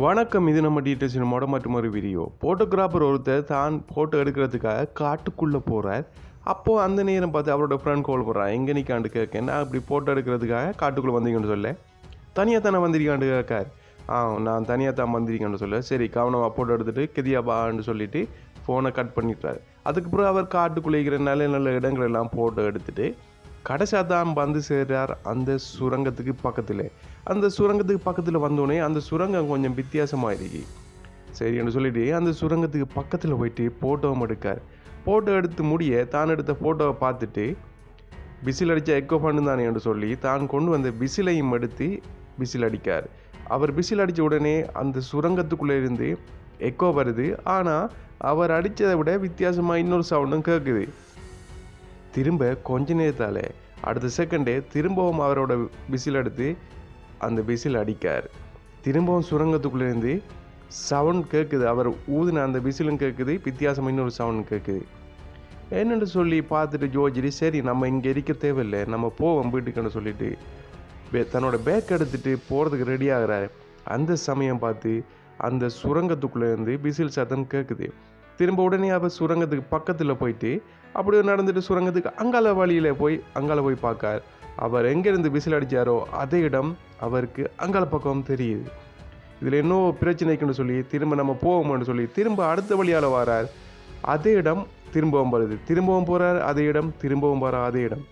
வணக்கம். இது நம்ம டீட்டெயில்ஸ் மொட மற்றும் ஒரு வீடியோ. ஃபோட்டோகிராஃபர் ஒருத்தர் தான் ஃபோட்டோ எடுக்கிறதுக்காக காட்டுக்குள்ளே போகிறார். அப்போது அந்த நேரம் பார்த்து அவரோட ஃப்ரெண்ட் கால் பண்ணுறான். எங்கே நிற்காண்டு கேட்க, நான் அப்படி ஃபோட்டோ எடுக்கிறதுக்காக காட்டுக்குள்ளே வந்தீங்கன்னு சொல்ல, தனியாக தானே வந்திருக்காண்டு கேட்கார். நான் தனியாக தான் வந்திருக்கேன்னு சொல்ல, சரி கவனமாக ஃபோட்டோ எடுத்துகிட்டு கெதியாபான்னு சொல்லிவிட்டு ஃபோனை கட் பண்ணிட்டார். அதுக்கப்புறம் அவர் காட்டுக்குள்ளே இருக்கிற நல்ல நல்ல இடங்களெல்லாம் ஃபோட்டோ எடுத்துகிட்டு கடைசியாக தான் வந்து சேர்றார் அந்த சுரங்கத்துக்கு பக்கத்தில். அந்த சுரங்கத்துக்கு பக்கத்தில் வந்தோடனே அந்த சுரங்கம் கொஞ்சம் வித்தியாசமாக இருக்கு. சரின்னு சொல்லிட்டு அந்த சுரங்கத்துக்கு பக்கத்தில் போயிட்டு ஃபோட்டோவும் எடுக்கார். ஃபோட்டோ எடுத்து முடிய தான் எடுத்த ஃபோட்டோவை பார்த்துட்டு விசில் அடித்த எக்கோ பண்ணு தானே என்று சொல்லி தான் கொண்டு வந்த விசிலையும் எடுத்து விசில் அடிக்கார். அவர் விசில் அடித்த உடனே அந்த சுரங்கத்துக்குள்ளே இருந்து எக்கோ வருது. ஆனால் அவர் அடித்ததை விட வித்தியாசமாக இன்னொரு சவுண்டும் கேட்குது. திரும்ப கொஞ்ச நேரத்தால் அடுத்த செகண்டே திரும்பவும் அவரோட விசில் எடுத்து அந்த விசில் அடிக்கார். திரும்பவும் சுரங்கத்துக்குள்ளேருந்து சவுண்ட் கேட்குது. அவர் ஊதின அந்த விசிலும் கேட்குது, வித்தியாசமாக இன்னொரு சவுண்ட் கேட்குது. என்னென்னு சொல்லி பார்த்துட்டு ஜோஜிரி, சரி நம்ம இங்கே இருக்க தேவையில்லை, நம்ம போவோம் வீட்டுக்குன்னு சொல்லிட்டு தன்னோட பேக் எடுத்துகிட்டு போகிறதுக்கு ரெடி ஆகிறார். அந்த சமயம் பார்த்து அந்த சுரங்கத்துக்குள்ளேருந்து விசில் சத்தம் கேட்குது. திரும்ப உடனே அவர் சுரங்கத்துக்கு பக்கத்தில் போயிட்டு அப்படியே நடந்துட்டு சுரங்கத்துக்கு அங்கால வழியில் போய் பார்க்கார். அவர் எங்கேருந்து விசில் அடித்தாரோ அதே இடம் அவருக்கு அங்கால பக்கம் தெரியுது. இதில் இன்னும் பிரச்சனைக்குன்னு சொல்லி திரும்ப நம்ம போவோம்னு சொல்லி திரும்ப அடுத்த வழியால் வரார். அதே இடம் திரும்பவும் வருது, திரும்பவும் போகிறார். அதே இடம் திரும்பவும் வர அதே இடம்.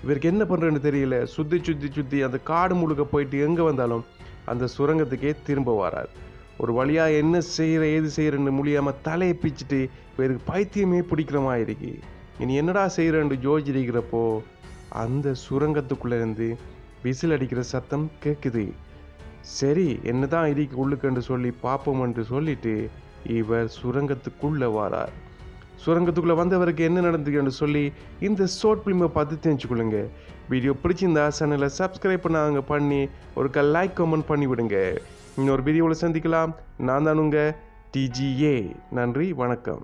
இவருக்கு என்ன பண்ணுறதுன்னு தெரியல. சுற்றி அந்த காடு முழுக்க போயிட்டு எங்கே வந்தாலும் அந்த சுரங்கத்துக்கே திரும்ப வரார். ஒரு வழியாக என்ன செய்கிற ஏது செய்கிறன்னு முடியாமல் தலையை பிச்சுட்டு இவருக்கு பைத்தியமே பிடிக்கிற மாதிரி இருக்கு. இனி என்னடா செய்கிறேன்னு யோசிச்சிருக்கிறப்போ அந்த சுரங்கத்துக்குள்ளேருந்து விசில் அடிக்கிற சத்தம் கேட்குது. சரி என்ன தான் இருக்கு உள்ளுக்குன்னு சொல்லி பார்ப்போம்னு சொல்லிட்டு இவர் சுரங்கத்துக்குள்ளே வரார். சுரங்கத்துக்குள்ளே வந்தவருக்கு என்ன நடந்துக்குன்னு சொல்லி இந்த ஷார்ட் ஃபிலிமை பார்த்து தெரிஞ்சுக்கொள்ளுங்க. வீடியோ பிடிச்சிருந்தா சேனலை சப்ஸ்கிரைப் பண்ணி ஒரு லைக் கமெண்ட் பண்ணி விடுங்க. இன்னொரு வீடியோவில் சந்திக்கலாம். நான் தான் உங்கள் TGA. நன்றி, வணக்கம்.